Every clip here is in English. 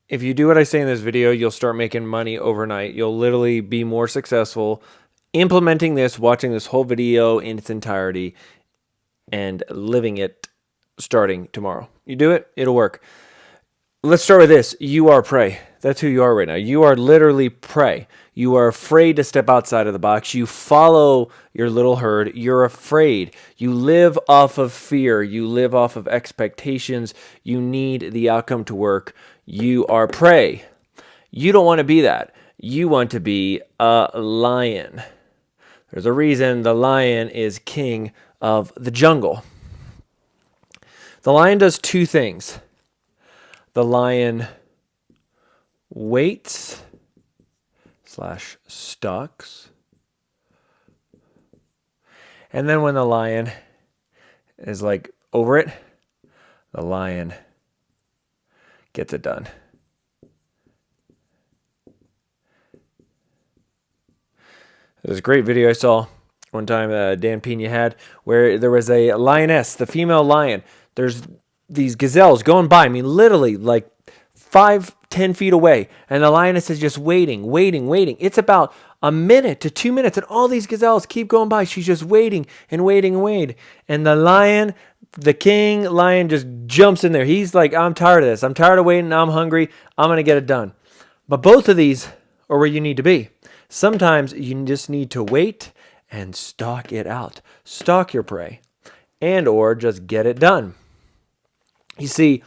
If you do what I say in this video, you'll start making money overnight. You'll literally be more successful implementing this, watching this whole video in its entirety, and living it starting tomorrow. You do it, it'll work. Let's start with this. You are prey. That's who you are right now. You are literally prey. You are afraid to step outside of the box. You follow your little herd. You're afraid. You live off of fear. You live off of expectations. You need the outcome to work. You are prey. You don't want to be that. You want to be a lion. There's a reason the lion is king of the jungle. The lion does two things. The lion waits / stalks. And then when the lion is like over it, the lion gets it done. There's a great video I saw one time Dan Pena had where there was a lioness, the female lion. There's these gazelles going by, I mean, literally like 5-10 feet away. And the lioness is just waiting. It's about a minute to 2 minutes. And all these gazelles keep going by. She's just waiting. And the lion, the king lion, just jumps in there. He's like, I'm tired of this. I'm tired of waiting. I'm hungry. I'm going to get it done. But both of these are where you need to be. Sometimes you just need to wait and stalk it out. Stalk your prey. And or just get it done. You see,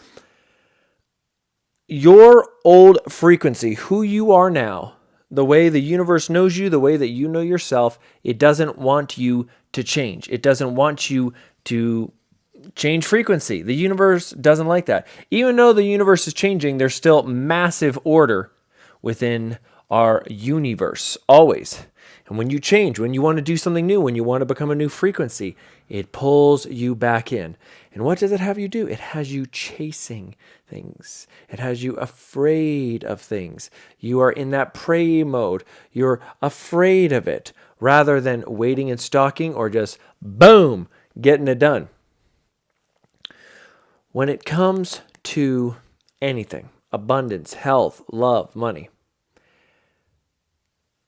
your old frequency, who you are now, the way the universe knows you, the way that you know yourself, it doesn't want you to change. It doesn't want you to change frequency. The universe doesn't like that. Even though the universe is changing, there's still massive order within our universe, always. And when you change, when you want to do something new, when you want to become a new frequency, it pulls you back in. And what does it have you do? It has you chasing things. It has you afraid of things. You are in that prey mode. You're afraid of it rather than waiting and stalking or just boom, getting it done. When it comes to anything, abundance, health, love, money,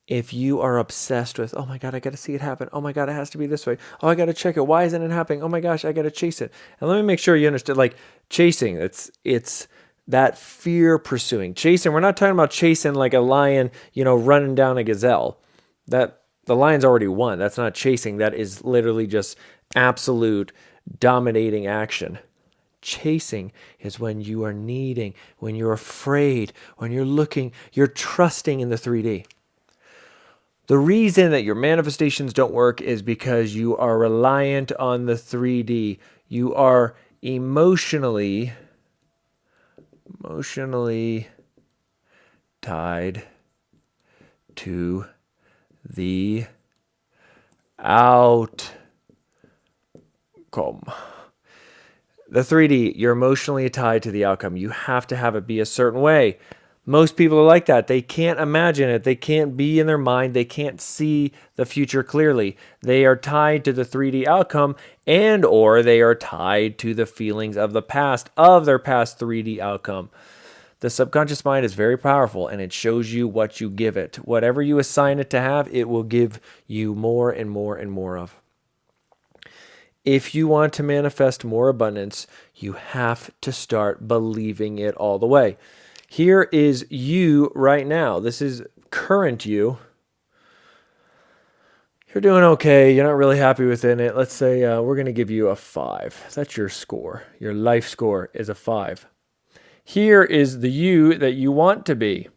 if you are obsessed with, oh my God, I got to see it happen. Oh my God, it has to be this way. Oh, I got to check it. Why isn't it happening? Oh my gosh, I got to chase it. And let me make sure you understand, like chasing, it's that fear pursuing. Chasing, we're not talking about chasing like a lion, running down a gazelle. That the lion's already won. That's not chasing. That is literally just absolute dominating action. Chasing is when you are needing, when you're afraid, when you're looking, you're trusting in the 3D. The reason that your manifestations don't work is because you are reliant on the 3D. You are emotionally tied to the outcome. The 3D, you're emotionally tied to the outcome. You have to have it be a certain way. Most people are like that. They can't imagine it. They can't be in their mind. They can't see the future clearly. They are tied to the 3D outcome and or they are tied to the feelings of the past, of their past 3D outcome. The subconscious mind is very powerful and it shows you what you give it. Whatever you assign it to have, it will give you more and more and more of. If you want to manifest more abundance, you have to start believing it all the way. Here is you right now. This is current you. You're doing okay. You're not really happy within it. Let's say we're going to give you a 5. That's your score. Your life score is a 5. Here is the you that you want to be.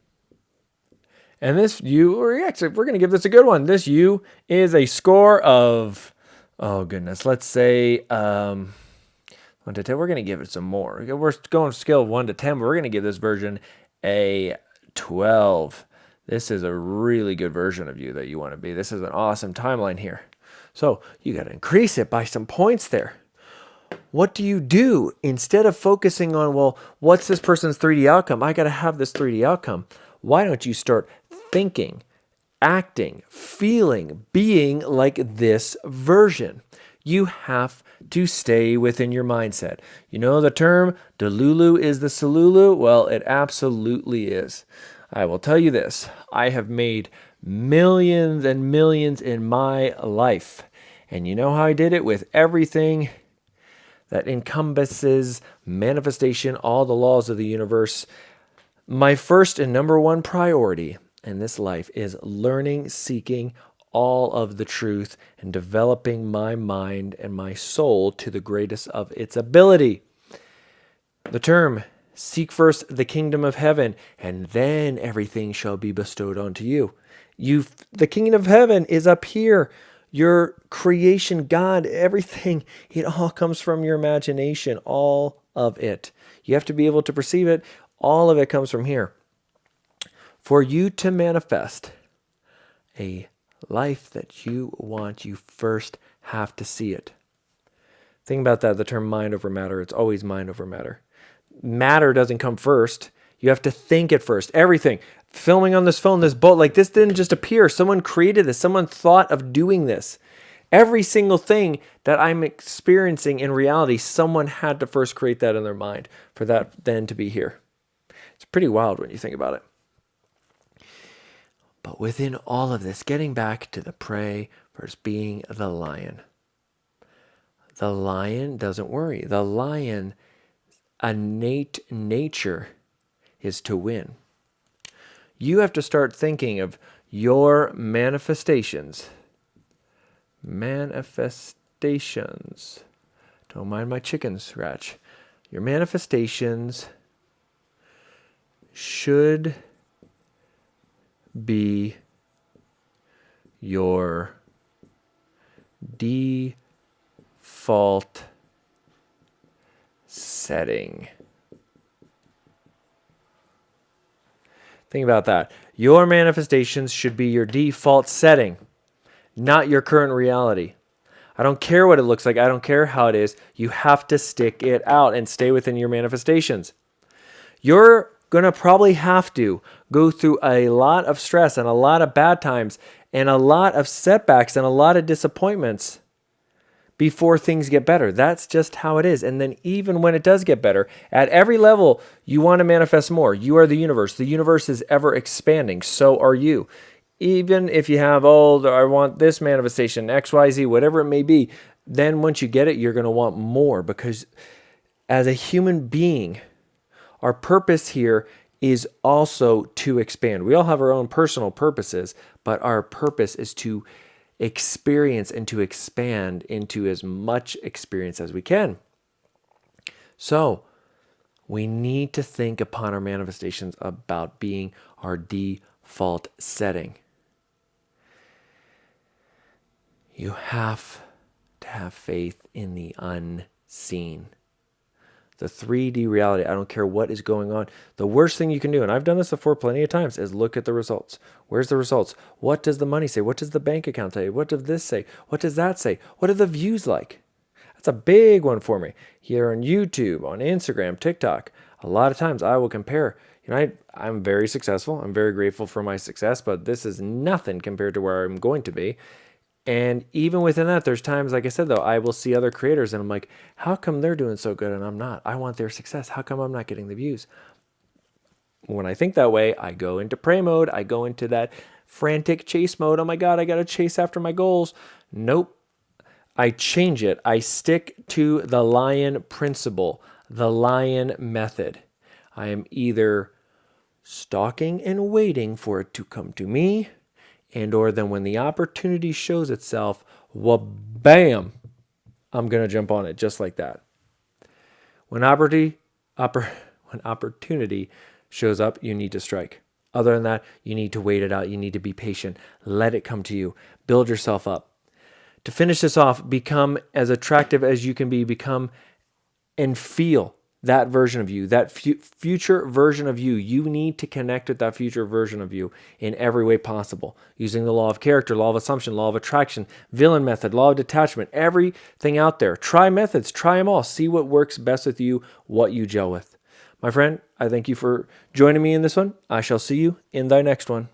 And this you, or actually, we're going to give this a good one. This you is a score of, oh goodness, let's say 1 to 10, we're going to give it some more. We're going scale of 1 to 10, but we're going to give this version a 12. This is a really good version of you that you want to be. This is an awesome timeline here. So you got to increase it by some points there. What do you do instead of focusing on, well, what's this person's 3D outcome? I got to have this 3D outcome. Why don't you start thinking, acting, feeling, being like this version? You have to stay within your mindset. You know the term, Delulu is the Salulu? Well, it absolutely is. I will tell you this. I have made millions and millions in my life. And you know how I did it? With everything that encompasses manifestation, all the laws of the universe. My first and number one priority in this life is learning, seeking all of the truth, and developing my mind and my soul to the greatest of its ability. The term, seek first the kingdom of heaven, and then everything shall be bestowed unto you. The kingdom of heaven is up here. Your creation, God, everything, it all comes from your imagination, all of it. You have to be able to perceive it. All of it comes from here. For you to manifest a life that you want, you first have to see it. Think about that, the term mind over matter. It's always mind over matter. Matter doesn't come first. You have to think it first. Everything. Filming on this phone, this boat, like this didn't just appear. Someone created this. Someone thought of doing this. Every single thing that I'm experiencing in reality, someone had to first create that in their mind for that then to be here. It's pretty wild when you think about it. But within all of this, getting back to the prey versus being the lion. The lion doesn't worry. The lion, innate nature is to win. You have to start thinking of your manifestations. Manifestations. Don't mind my chicken scratch. Your manifestations should be your default setting. Think about that. Your manifestations should be your default setting, not your current reality. I don't care what it looks like. I don't care how it is. You have to stick it out and stay within your manifestations. You're going to probably have to go through a lot of stress and a lot of bad times and a lot of setbacks and a lot of disappointments before things get better. That's just how it is. And then even when it does get better, at every level, you want to manifest more. You are the universe. The universe is ever expanding. So are you. Even if you have, I want this manifestation, X, Y, Z, whatever it may be, then once you get it, you're going to want more, because as a human being, our purpose here is also to expand. We all have our own personal purposes, but our purpose is to experience and to expand into as much experience as we can. So we need to think upon our manifestations about being our default setting. You have to have faith in the unseen. The 3D reality, I don't care what is going on. The worst thing you can do, and I've done this before plenty of times, is look at the results. Where's the results? What does the money say? What does the bank account say? What does this say? What does that say? What are the views like? That's a big one for me. Here on YouTube, on Instagram, TikTok, a lot of times I will compare. I'm very successful. I'm very grateful for my success, but this is nothing compared to where I'm going to be. And even within that, there's times, like I said, though, I will see other creators and I'm like, how come they're doing so good and I'm not? I want their success. How come I'm not getting the views? When I think that way, I go into prey mode. I go into that frantic chase mode. Oh my God, I got to chase after my goals. Nope. I change it. I stick to the lion principle, the lion method. I am either stalking and waiting for it to come to me, and or then when the opportunity shows itself, well, bam, I'm going to jump on it just like that. When opportunity shows up, you need to strike. Other than that, you need to wait it out. You need to be patient. Let it come to you. Build yourself up. To finish this off, become as attractive as you can be. Become and feel that version of you, that future version of you. You need to connect with that future version of you in every way possible, using the law of character, law of assumption, law of attraction, villain method, law of detachment, everything out there. Try methods, try them all. See what works best with you, what you gel with. My friend, I thank you for joining me in this one. I shall see you in thy next one.